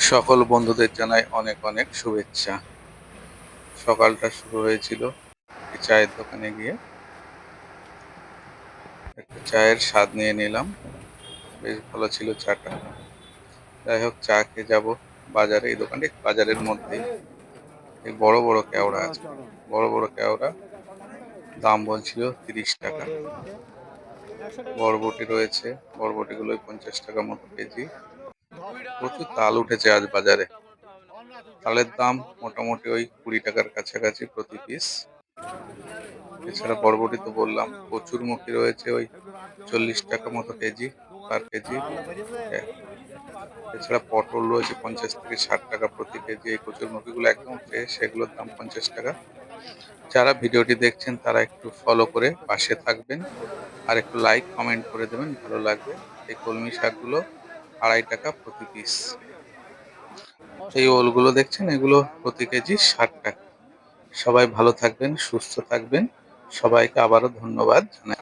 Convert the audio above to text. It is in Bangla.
সকল বন্ধুদের জানাই অনেক অনেক শুভেচ্ছা। সকালটা শুরু হয়েছিল একটি চায়ের দোকানে গিয়ে একটা চায়ের স্বাদ নিয়ে নিলাম। বেশ ভালো ছিল চাটা। যাই হোক, চা খেয়ে যাব বাজারে। এই দোকানটি বাজারের মধ্যেই। এই বড় বড় কেওড়া আছে, বড় বড় কেওড়া। দাম বলছিল 30 টাকা। বরবটি রয়েছে, বরবটিগুলোই 50 টাকা মতো কেজি। প্রচুর তাল উঠেছে আজ বাজারে। তালের দাম মোটামুটি ওই 20 টাকার কাছাকাছি প্রতি পিস। এছাড়া বরবটি তো বললাম, কচুরমুখী রয়েছে ওই 40 টাকা মতো কেজি, পার কেজি। এছাড়া পটল রয়েছে 50 থেকে 60 টাকা প্রতি কেজি। এই কচুরমুখীগুলো একদম ফ্রেশ, এগুলোর দাম 50 টাকা। যারা ভিডিওটি দেখছেন তারা একটু ফলো করে পাশে থাকবেন, আর একটু লাইক কমেন্ট করে দেবেন, ভালো লাগবে। এই কলমি শাকগুলো 2.5 টাকা প্রতি পিস। এই ওলগুলো দেখছেন, এগুলো প্রতি কেজি 60 টাকা। সবাই ভালো থাকবেন, সুস্থ থাকবেন। সবাইকে আবারও ধন্যবাদ জানাই।